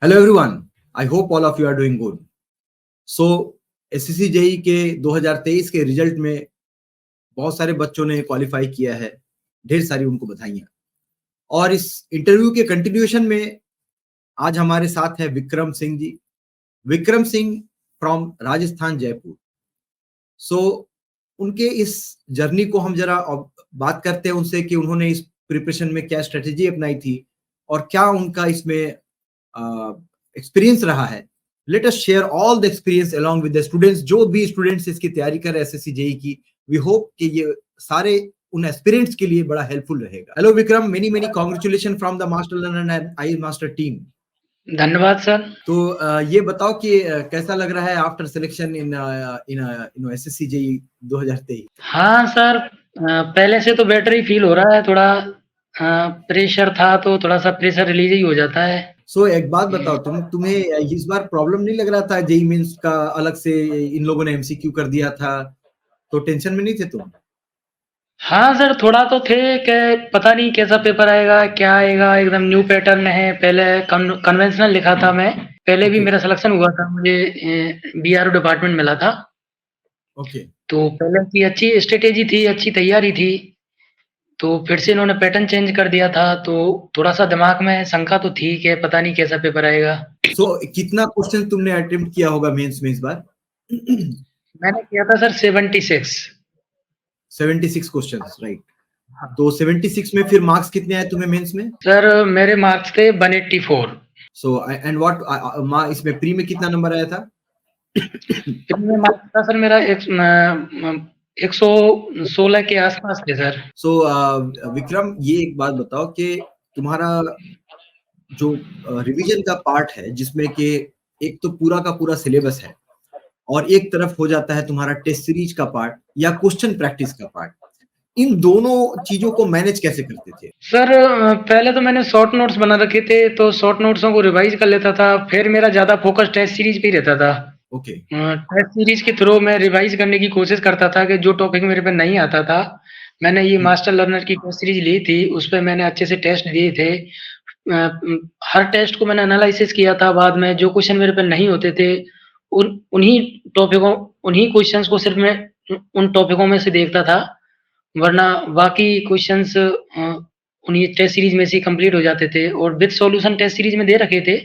Hello everyone, I hope all of you are doing good. So SSC JE के 2023 के result में बहुत सारे बच्चों ने क्वालिफाई किया है। ढेर सारी उनको बधाइयाँ। और इस इंटरव्यू के कंटिन्यूएशन में आज हमारे साथ है विक्रम सिंह जी। विक्रम सिंह फ्रॉम राजस्थान, जयपुर। सो उनके इस जर्नी को हम जरा बात करते हैं उनसे कि उन्होंने इस प्रिपरेशन में क्या स्ट्रेटेजी अपनाई थी और क्या उनका इसमें एक्सपीरियंस रहा है। Let us share all the experience along with the students. जो भी स्टूडेंट्स इसकी तैयारी कर रहे हैं एसएससी जेई की, वी होप कि ये सारे उन एस्पिरेंट्स के लिए बड़ा हेल्पफुल रहेगा। Hello Vikram, many many congratulation from the master learner and I master team. धन्यवाद सर। तो ये बताओ कि कैसा लग रहा है after selection in in SSC JE 2023? हाँ सर, पहले से तो बेटर ही फील हो रहा है। थोड़ा प्रेशर था तो थोड़ा सा प्रेशर रिलीज ही हो जाता है। सो एक बात बताओ, तुम्हें इस बार प्रॉब्लम नहीं लग रहा था? जेई मींस का अलग से इन लोगों ने एमसीक्यू कर दिया था, तो टेंशन में नहीं थे तुम? हाँ सर, थोड़ा तो थे कि पता नहीं कैसा पेपर आएगा, क्या आएगा। एकदम न्यू पैटर्न है। पहले कन्वेंशनल लिखा था मैं। पहले भी ओके मेरा सिलेक्शन हुआ था, मुझे बीआरओ डिपार्टमेंट मिला था। ओके। तो पहले की अच्छी स्ट्रेटेजी थी, अच्छी तैयारी थी। तो फिर से इन्होंने पैटर्न चेंज कर दिया था, तो थोड़ा सा दिमाग में शंका तो थी कि पता नहीं कैसा पेपर आएगा। सो कितना क्वेश्चन तुमने अटेम्प्ट किया होगा मेंस में इस बार? मैंने किया था सर 76। 76 questions, right? तो 76 में फिर मार्क्स कितने आए तुम्हें मेंस में? सर मेरे मार्क्स थे 184। सो एंड व्हाट इसमें प्री में कितना नंबर आया था? प्री में मार्क्स था सर मेरा 116 के आसपास थे सर। सो विक्रम, ये एक बात बताओ कि तुम्हारा जो रिवीजन का पार्ट है, जिसमें कि एक तो पूरा का पूरा सिलेबस है और एक तरफ हो जाता है तुम्हारा टेस्ट सीरीज का पार्ट या क्वेश्चन प्रैक्टिस का पार्ट, इन दोनों चीजों को मैनेज कैसे करते थे? सर पहले तो मैंने शॉर्ट नोट्स बना रखे थे, तो शॉर्ट नोट्सों को रिवाइज कर लेता था। फिर मेरा ज्यादा फोकस टेस्ट सीरीज पे ही रहता था। ओके टेस्ट सीरीज के थ्रू मैं रिवाइज करने की कोशिश करता था कि जो टॉपिक मेरे पे नहीं आता था। मैंने ये मास्टर लर्नर की टेस्ट सीरीज ली थी, उस पर मैंने अच्छे से टेस्ट दिए थे। हर टेस्ट को मैंने एनालिसिस किया था। बाद में जो क्वेश्चन मेरे पे नहीं होते थे, उन्हीं क्वेश्चंस को सिर्फ मैं उन टॉपिकों में से देखता था। वरना बाकी क्वेश्चंस उन्हीं टेस्ट सीरीज में से ही कंप्लीट हो जाते थे, और विद सॉल्यूशन टेस्ट सीरीज में दे रखे थे,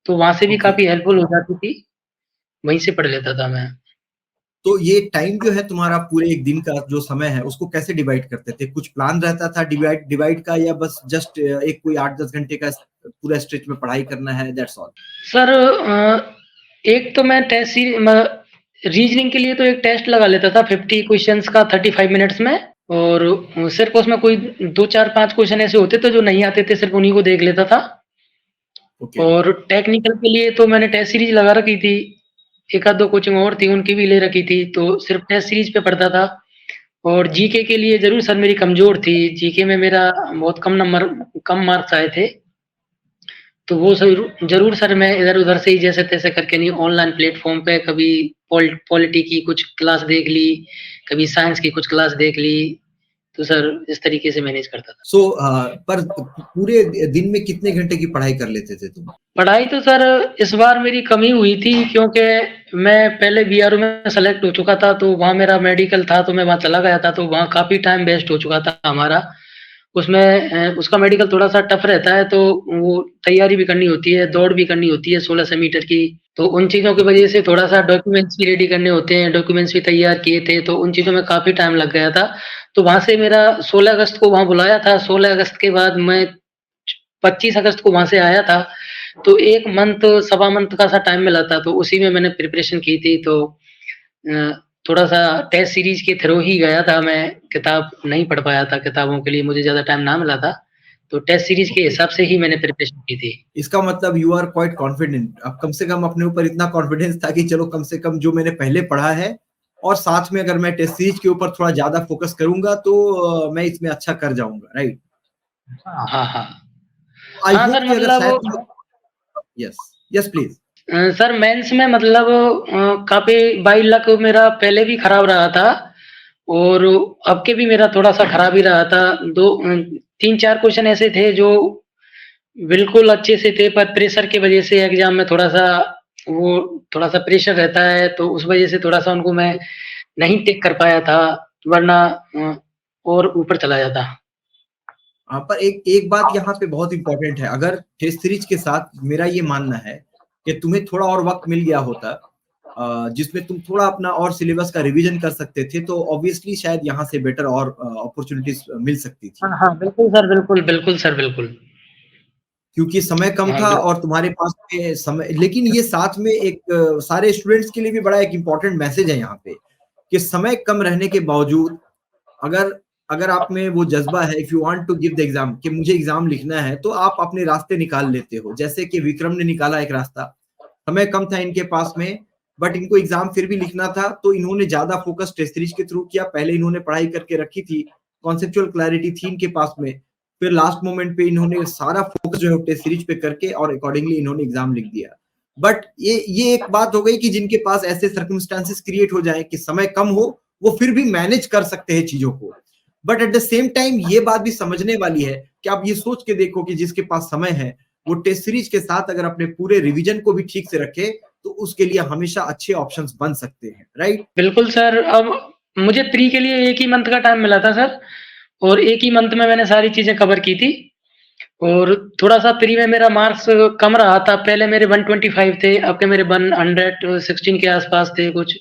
तो वहां से भी ओके। काफी हेल्पफुल हो जाती थी। वहीं से पढ़ लेता था मैं। तो ये टाइम जो है तुम्हारा, पूरे एक दिन का जो समय है, उसको कैसे डिवाइड करते थे? कुछ प्लान रहता था डिवाइड डिवाइड का, या बस जस्ट एक कोई 8-10 घंटे का पूरा स्ट्रेच में पढ़ाई करना है, दैट्स ऑल? सर एक तो मैं टेस्ट सीरीज रीजनिंग के लिए तो एक टेस्ट लगा लेता था 50 क्वेश्चंस का 35 मिनट्स में। और सिर्फ उसमें कोई 2 4 5 क्वेश्चन ऐसे होते थे जो नहीं आते थे, सिर्फ उन्हीं को देख लेता था। ओके और टेक्निकल के लिए तो मैंने टेस्ट सीरीज लगा रखी थी। एक आध दो कोचिंग और थी, उनकी भी ले रखी थी, तो सिर्फ टेस्ट सीरीज पे पढ़ता था। और जीके के लिए जरूर सर मेरी कमजोर थी। जीके में मेरा बहुत कम मार्क्स आए थे। तो वो जरूर सर मैं इधर उधर से ही जैसे तैसे करके, नहीं ऑनलाइन प्लेटफॉर्म पे कभी पॉलिटी की कुछ क्लास देख ली, कभी साइंस की कुछ क्लास देख ली। तो सर इस तरीके से मैनेज करता था। सो पर पूरे दिन में कितने घंटे की पढ़ाई कर लेते थे तुम? पढ़ाई तो सर इस बार मेरी कमी हुई थी, क्योंकि मैं पहले बीआरओ में सेलेक्ट हो चुका था, तो वहाँ मेरा मेडिकल था, तो मैं वहाँ चला गया था, तो वहाँ काफी टाइम वेस्ट हो चुका था हमारा। उसमें उसका मेडिकल थोड़ा सा टफ रहता है, तो वो तैयारी भी करनी होती है, दौड़ भी करनी होती है 1600 मीटर की। तो उन चीज़ों की वजह से थोड़ा सा डॉक्यूमेंट्स भी रेडी करने होते हैं, डॉक्यूमेंट्स भी तैयार किए थे, तो उन चीज़ों में काफ़ी टाइम लग गया था। तो वहाँ से मेरा 16 अगस्त को वहाँ बुलाया था। 16 अगस्त के बाद मैं 25 अगस्त को वहाँ से आया था। तो 1 मंथ सवा मंथ का सा टाइम मिला था, तो उसी में मैंने प्रिपरेशन की थी। तो थोड़ा सा टेस्ट सीरीज के थ्रू ही गया था मैं। किताब नहीं पढ़ पाया था, किताबों के लिए मुझे ज़्यादा टाइम ना मिला था। तो टेस्ट सीरीज के हिसाब से ही मैंने प्रिपरेशन की थी। इसका मतलब यू आर क्वाइट कॉन्फिडेंट। अब कम से कम अपने ऊपर इतना कॉन्फिडेंस था कि चलो कम से कम जो मैंने पहले पढ़ा है और साथ में अगर मैं टेस्ट सीरीज के ऊपर थोड़ा ज्यादा फोकस करूंगा तो मैं इसमें अच्छा कर जाऊंगा, राइट? हाँ, हाँ, हाँ। आई हाँ होप सर, कि अगर मतलब शायद, yes yes please. Sir mains में मतलब काफ़ी बाई लक मेरा पहले भी खराब रहा था, और अब के भी मेरा थोड़ा-सा खराब ही रहा था। 3-4 क्वेश्चन ऐसे थे जो बिल्कुल अच्छे से थे, पर प्रेशर की वजह से एग्ज़ाम में थोड़ा-सा प्रेशर रहता है, तो उस वजह से थोड़ा-सा उनको मैं नहीं टिक कर पाया था, वरना और ऊपर चला जाता। पर एक एक बात यहाँ पे बहुत इंपॉर्टेंट है। अगर टेस्ट सीरीज के साथ मेरा ये मानना है कि तुम्हें थोड़ा और वक्त मिल गया होता, जिसमें तुम थोड़ा अपना और सिलेबस का रिवीजन कर सकते थे, तो ऑब्वियसली शायद यहाँ से बेटर और अपॉर्चुनिटीज मिल सकती थी। हाँ, हाँ, बिल्कुल सर, बिल्कुल, बिल्कुल सर, बिल्कुल। क्योंकि समय कम हाँ, था बिल और तुम्हारे पास में समय, लेकिन ये साथ में एक सारे स्टूडेंट्स के लिए भी बड़ा एक इम्पोर्टेंट मैसेज है यहाँ पे कि समय कम रहने के बावजूद अगर अगर आप में वो जज्बा है, if you want to give the exam, कि मुझे एग्जाम लिखना है, तो आप अपने रास्ते निकाल लेते हो। जैसे कि विक्रम ने निकाला एक रास्ता, समय कम था इनके पास में, बट इनको एग्जाम फिर भी लिखना था, तो इन्होंने ज्यादा फोकस टेस्ट सीरीज के थ्रू किया। पहले इन्होंने पढ़ाई करके रखी थी, कॉन्सेप्चुअल क्लैरिटी थी इनके पास में, फिर लास्ट मोमेंट पे इन्होंने सारा फोकस जो है टेस्ट सीरीज पे करके और अकॉर्डिंगली इन्होंने एग्जाम लिख दिया। बट ये एक बात हो गई कि जिनके पास ऐसे सर्कमस्टांसेस क्रिएट हो जाए कि समय कम हो, वो फिर भी मैनेज कर सकते हैं चीजों को। But at the same time ये बात भी समझने वाली है कि आप ये सोच के देखो कि जिसके पास समय है, वो टेस्ट सीरीज के साथ अगर अपने पूरे रिवीजन को भी ठीक से रखे, तो उसके लिए हमेशा अच्छे ऑप्शंस बन सकते हैं, राइट? बिल्कुल सर, अब मुझे प्री के लिए 1 ही मंथ का टाइम मिला था सर, और 1 ही मंथ में मैंने सारी चीज़ें कवर की थी, और थोड़ा-सा प्री में मेरा मार्क्स कम रहा था। पहले मेरे 125 थे, अब के मेरे 116 के आस-पास थे, कुछ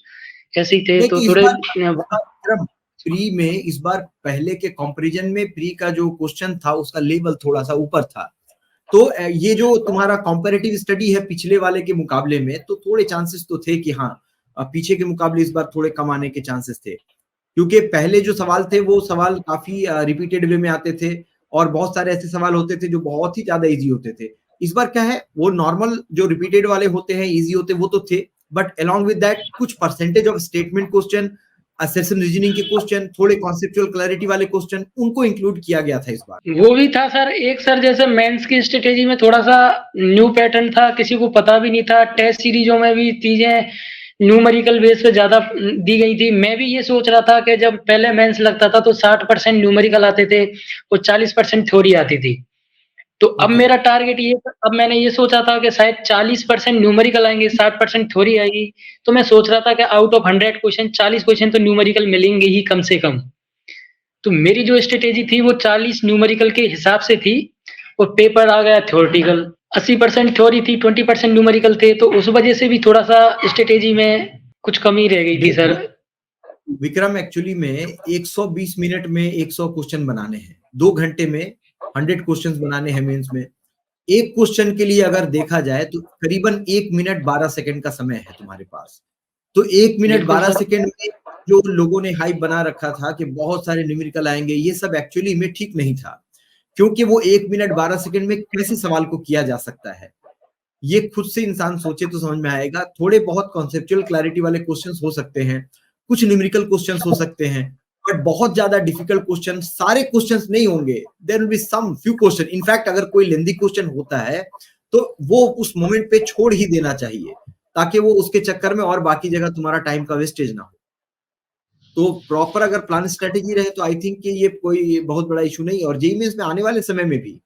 ऐसे ही थे, नहीं तो कि थोड़े प्री में इस बार पहले के कंपैरिजन में प्री का जो क्वेश्चन था उसका लेवल थोड़ा सा ऊपर था। तो ये जो तुम्हारा कंपैरेटिव स्टडी है पिछले वाले के मुकाबले में, तो थोड़े चांसेस तो थे कि हाँ, पीछे के मुकाबले इस बार थोड़े कम आने के चांसेस थे। क्योंकि पहले जो सवाल थे वो सवाल काफी रिपीटेड वे में आते थे, और बहुत सारे ऐसे सवाल होते थे जो बहुत ही ज्यादा इजी होते थे। इस बार क्या है, वो नॉर्मल जो रिपीटेड वाले होते हैं, इजी होते वो तो थे, बट अलोंग विद दैट कुछ percentage of statement question, assertion reasoning के क्वेश्चन, थोड़े कॉन्सेप्चुअल क्लैरिटी वाले क्वेश्चन, उनको इंक्लूड किया गया था इस बार। वो भी था सर, एक सर जैसे मेंस की स्ट्रैटेजी में थोड़ा-सा न्यू पैटर्न था, किसी को पता भी नहीं था। टेस्ट सीरीज़ों में भी चीज़ें न्यूमेरिकल बेस पे ज़्यादा दी गई थी। मैं भी ये सोच रहा था कि जब पहले मेंस लगता था तो 60% न्यूमेरिकल आते थे और 40% थ्योरी आती थी। तो अब ओके। मेरा टारगेट ये था, अब मैंने ये सोचा था कि शायद 40% न्यूमेरिकल आएँगे, 60% थ्योरी आएगी। तो मैं सोच रहा था कि आउट ऑफ 100 क्वेश्चन 40 क्वेश्चन तो न्यूमेरिकल मिलेंगे ही कम से कम। तो मेरी जो स्ट्रैटेजी थी वो 40 न्यूमेरिकल के हिसाब से थी, और पेपर आ गया थ्योरेटिकल। 80% थ्योरी थी, 20% न्यूमेरिकल थे, तो उस वजह से भी थोड़ा-सा स्ट्रैटेजी में कुछ कमी रह गई थी सर। विक्रम, एक्चुअली में 120 मिनट में 100 क्वेश्चन बनाने हैं, 2 घंटे में 100 क्वेश्चन बनाने हैं मेंस में। एक क्वेश्चन के लिए अगर देखा जाए तो करीबन 1 मिनट 12 सेकंड का समय है तुम्हारे पास। तो 1 मिनट बिल्कुल 12 सर। सेकंड में जो लोगों ने हाइप बना रखा था कि बहुत सारे न्यूमेरिकल आएंगे, ये सब एक्चुअली में ठीक नहीं था। क्योंकि वो 1 मिनट 12 सेकंड में कैसे सवाल को किया जा सकता है, ये खुद से इंसान सोचे तो समझ में आएगा। थोड़े बहुत कॉन्सेप्चुअल क्लैरिटी वाले क्वेश्चंस हो सकते हैं, कुछ न्यूमेरिकल क्वेश्चंस हो सकते हैं, बट बहुत ज्यादा डिफिकल्ट क्वेश्चन, सारे क्वेश्चंस नहीं होंगे। There will be some few question. In fact अगर कोई लेंदी क्वेश्चन होता है तो वो उस मोमेंट पे छोड़ ही देना चाहिए, ताकि वो उसके चक्कर में और बाकी जगह तुम्हारा टाइम का वेस्टेज ना हो। तो प्रॉपर अगर प्लान स्ट्रेटेजी रहे तो आई थिंक कि ये कोई बहुत बड़ा इशू नहीं है। और जेईई मेंस में आने वाले समय में भी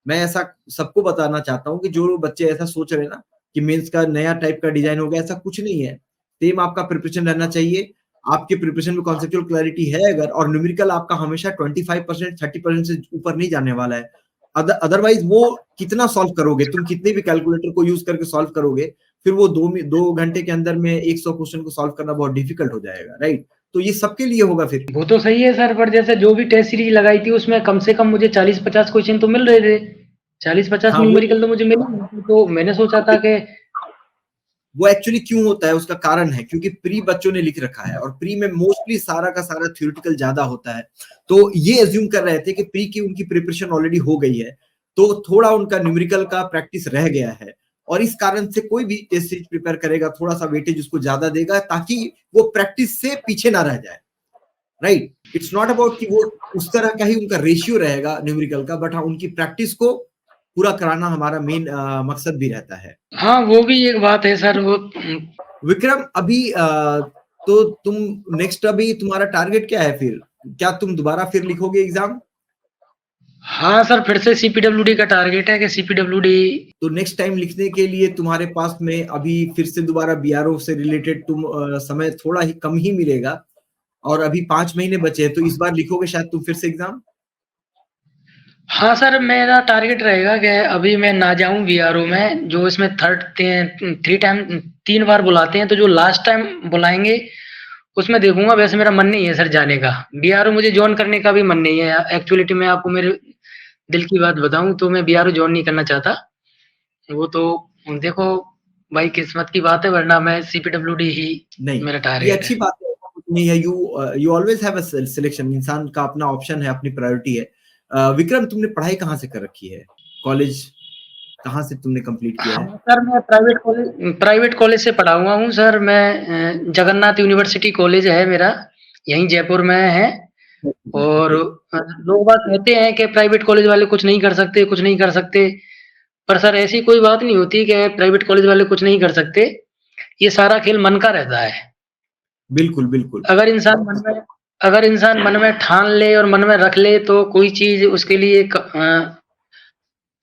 मैं ऐसा सबको बताना चाहता हूँ कि जो बच्चे ऐसा सोच रहे हैं ना कि मेंस का नया टाइप का डिजाइन हो गया, ऐसा कुछ नहीं है। सेम आपका प्रिपरेशन रहना चाहिए। आपके प्रिपरेशन में कॉन्सेप्चुअल क्लैरिटी है अगर, और न्यूमेरिकल आपका हमेशा 25% 30% से ऊपर नहीं जाने वाला है। अदरवाइज वो कितना सॉल्व करोगे, तुम कितने भी कैलकुलेटर को यूज करके सॉल्व करोगे, फिर वो 2 घंटे के अंदर में 100 क्वेश्चन को सॉल्व करना बहुत डिफिकल्ट हो जाएगा, राइट? तो ये सबके लिए होगा फिर। वो तो सही है सर, पर जैसे जो भी टेस्ट सीरीज़ लगाई थी उसमें कम से कम मुझे 40-50 क्वेश्चन तो मिल रहे थे। 40-50 हाँ, वो न्यूमेरिकल तो मुझे मिल रहे थे, तो मैंने सोचा था कि वो एक्चुअली क्यों होता है उसका कारण है, क्योंकि प्री बच्चों ने लिख रखा है और प्री में मोस्टली सारा का सारा थ्योरेटिकल ज्यादा होता है। तो ये अज्यूम कर रहे थे कि प्री की उनकी प्रिपरेशन ऑलरेडी हो गई है, तो थोड़ा उनका न्यूमेरिकल का प्रैक्टिस रह गया है, और इस कारण से कोई भी टेस्ट सीरीज प्रिपेयर करेगा थोड़ा सा वेटेज उसको ज्यादा देगा, ताकि वो प्रैक्टिस से पीछे ना रह जाए, राइट? इट्स नॉट अबाउट कि वो उस तरह का ही उनका रेशियो रहेगा न्यूमेरिकल का, बट हाँ उनकी प्रैक्टिस को पूरा कराना हमारा मेन मकसद भी रहता है। हाँ, वो भी एक बात है सर, वो विक्रम, अभी तो तुम नेक्स्ट अभी तुम्हारा टारगेट क्या है फिर? क्या तुम दोबारा फिर लिखोगे एग्जाम? हाँ सर, फिर से सीपीडब्ल्यूडी का टारगेट है कि सीपीडब्ल्यूडी। तो नेक्स्ट टाइम लिखने के लिए तुम्हारे पास में अभी फिर से दोबारा बीआरओ से रिलेटेड समय थोड़ा ही कम ही मिलेगा, और अभी 5 महीने बचे हैं, तो इस बार लिखोगे शायद तुम फिर से एग्जाम? हाँ सर, मेरा टारगेट रहेगा कि अभी मैं ना जाऊं बीआरओ में, जो इसमें 3 बार बुलाते हैं, तो जो लास्ट टाइम बुलाएंगे उसमें देखूंगा। वैसे मेरा मन नहीं है सर जाने का, बीआरओ मुझे ज्वाइन करने का भी मन नहीं है। एक्चुअलिटी में आपको मेरे दिल की बात बताऊं तो मैं बीआरओ ज्वाइन नहीं करना चाहता। वो तो देखो भाई, किस्मत की बात है, वरना मैं सीपीडब्ल्यूडी ही नहीं, मेरा ये टारगेट अच्छी है। बात है, ऐसा कुछ नहीं है। You always have a selection, इंसान का अपना ऑप्शन है, अपनी प्रायोरिटी है। विक्रम, तुमने पढ़ाई कहाँ से कर रखी है? कॉलेज कहाँ से तुमने कंप्लीट किया है? हाँ सर, मैं प्राइवेट कॉलेज से पढ़ा हुआ हूँ सर। मैं जगन्नाथ यूनिवर्सिटी कॉलेज है मेरा, यहीं जयपुर में है। और लोग बात कहते हैं कि प्राइवेट कॉलेज वाले कुछ नहीं कर सकते, कुछ नहीं कर सकते। पर सर ऐसी कोई बात नहीं होती कि प्राइवेट कॉलेज वाले कुछ नहीं कर सकते। ये सारा खेल मन का रहता है। बिल्कुल बिल्कुल। अगर इंसान मन में ठान ले और मन में रख ले, तो कोई चीज उसके लिए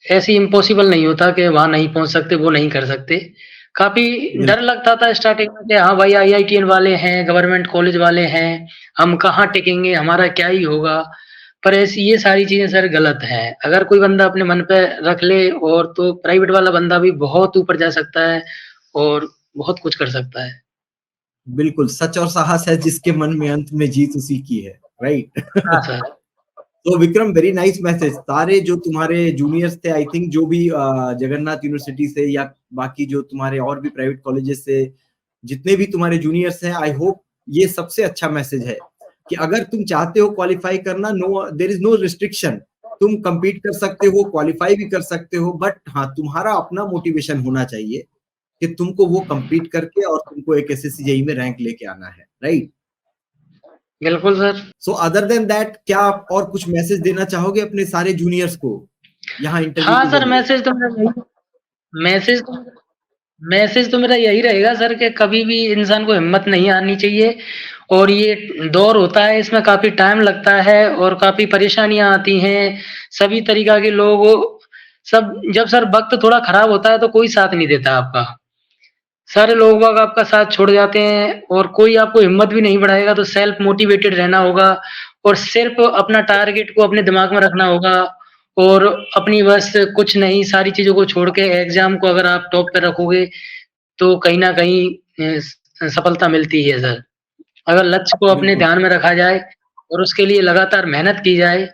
ऐसी इम्पॉसिबल नहीं होता कि वहां नहीं पहुंच सकते, वो नहीं कर सकते। काफी डर लगता था स्टार्टिंग में कि हाँ भाई, आईआईटीएन वाले हैं, गवर्नमेंट कॉलेज वाले हैं, हम कहाँ टिकेंगे, हमारा क्या ही होगा। पर ऐसी ये सारी चीजें सर गलत हैं। अगर कोई बंदा अपने मन पे रख ले, और तो प्राइवेट वाला बंदा भी बहुत ऊपर जा सकता है और बहुत कुछ कर सकता है। बिल्कुल, सच और साहस है जिसके मन में, अंत में जीत उसी की है, राइट? हाँ सर। तो विक्रम, वेरी नाइस मैसेज। सारे जो तुम्हारे जूनियर्स थे, आई थिंक, जो भी जगन्नाथ यूनिवर्सिटी से या बाकी जो तुम्हारे और भी प्राइवेट कॉलेजेस से जितने भी तुम्हारे जूनियर्स हैं, आई होप ये सबसे अच्छा मैसेज है कि अगर तुम चाहते हो क्वालिफाई करना, no, there is no restriction. तुम compete कर सकते हो, क्वालिफाई भी कर सकते हो, बट हाँ, तुम्हारा अपना मोटिवेशन होना चाहिए कि तुमको वो compete करके और तुमको एक एसएससी जेईई में रैंक लेके आना है, राइट? बिल्कुल sir. So other than that, क्या आप और कुछ मैसेज देना चाहोगे अपने सारे जूनियर्स को यहाँ इंटरव्यू हाँ के सर, जरिए? मैसेज तो मैसेज तो मेरा यही रहेगा सर कि कभी भी इंसान को हिम्मत नहीं हारनी चाहिए। और ये दौर होता है, इसमें काफी टाइम लगता है और काफी परेशानियां आती हैं। सभी तरीका के लोग, सब जब सर वक्त थोड़ा खराब होता है तो कोई साथ नहीं देता आपका। सारे लोग बाग आपका साथ छोड़ जाते हैं और कोई आपको हिम्मत भी नहीं बढ़ाएगा। तो सेल्फ मोटिवेटेड रहना होगा और सिर्फ अपना टारगेट को अपने दिमाग में रखना होगा। और अपनी बस कुछ नहीं, सारी चीजों को छोड़ के एग्जाम को अगर आप टॉप पे रखोगे, तो कहीं न कहीं सफलता मिलती है सर। अगर लक्ष्य को अपने बिल्कुल ध्यान में रखा जाए और उसके लिए लगातार मेहनत की जाए,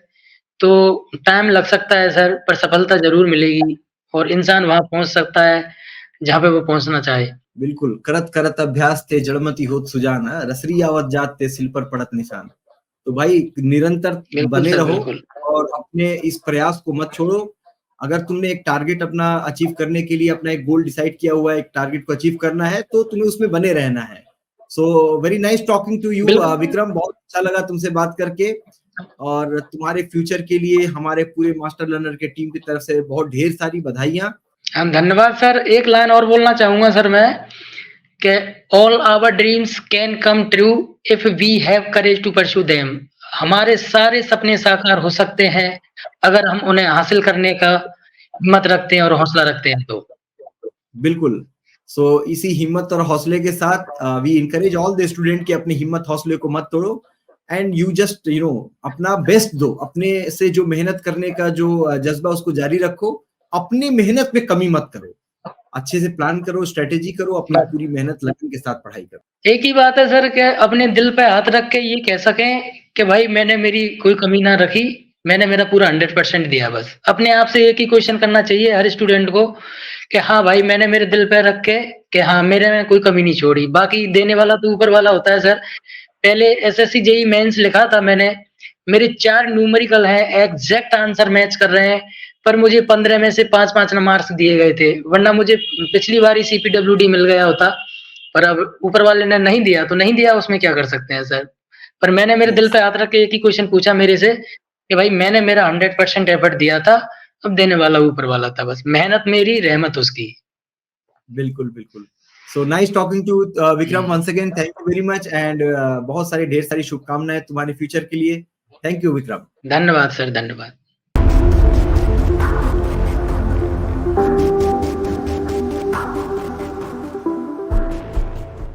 तो टाइम लग सकता है सर, पर सफलता ज़रूर मिलेगी और इंसान वहाँ पहुँच सकता है, जहाँ पे वो पहुँचना चाहे। बिल्कुल, करत करत अभ्यास ते जड़मति होत सुजान, रसरी आवत जात ते सिल पर पड़त निशान। तो भाई, निरंतर बिल्कुल बने सर, रहो बिल्कुल। और अपने इस प्रयास को मत छोड़ो। अगर तुमने एक टारगेट अपना अचीव करने के लिए अपना एक गोल डिसाइड किया हुआ है, एक टारगेट को अचीव करना है, तो तुम्हें उसमें बने रहना है। So very nice talking to you बिल्कुल, विक्रम, बहुत अच्छा लगा तुमसे बात करके। और तुम्हारे फ्यूचर के लिए हमारे पूरे मास्टर लर्नर के टीम की तरफ से बहुत ढेर सारी बधाइयाँ। हाँ, धन्यवाद सर। एक लाइन और बोलना चाहूँगा सर मैं, कि all our dreams can come true if we have courage to pursue them. हमारे सारे सपने साकार हो सकते हैं, अगर हम उन्हें हासिल करने का हिम्मत रखते हैं और हौसला रखते हैं तो। बिल्कुल। सो इसी हिम्मत और हौसले के साथ we encourage all the student कि अपनी हिम्मत हौसले को मत तोड़ो, एंड यू जस्ट अपना बेस्ट दो, अपने से जो मेहनत करने का जो जज्बा उसको जारी रखो। अपनी मेहनत में कमी मत करो, अच्छे से प्लान करो, स्ट्रेटेजी करो, अपना बस पूरी मेहनत लगन के साथ पढ़ाई करो। एक ही बात है सर, कि अपने दिल पे हाथ रख के ये कह सकें कि भाई मैंने मेरी कोई कमी ना रखी, मैंने मेरा पूरा 100% दिया। बस अपने आप से एक ही क्वेश्चन करना चाहिए हर स्टूडेंट को, कि हाँ भाई, मैंने मेरे दिल पे रख के कि हाँ, मेरे में कोई कमी नहीं छोड़ी। बाकी देने वाला तो ऊपर वाला होता है सर। पहले एसएससी जेईई मेंस लिखा था मैंने, मेरे 4 न्यूमेरिकल हैं, एग्जैक्ट आंसर मैच कर रहे हैं, पर मुझे 15 में से 5-5 मार्क्स दिए गए थे, वरना मुझे पिछली बार ही सीपीडब्ल्यूडी मिल गया होता। पर अब ऊपर वाले ने नहीं दिया तो नहीं दिया, उसमें क्या कर सकते हैं सर। पर मैंने मेरे दिल यस, पे हाथ रख के एक ही क्वेश्चन पूछा मेरे से, कि भाई मैंने मेरा 100% एफर्ट दिया था, अब देने वाला ऊपर वाला था। बस मेहनत मेरी, रहमत उसकी। बिल्कुल बिल्कुल। So nice talking to Vikram once again, thank you very much, and बहुत सारी ढेर सारी शुभकामनाएं तुम्हारे फ्यूचर के लिए। Thank you Vikram. धन्यवाद सर, धन्यवाद।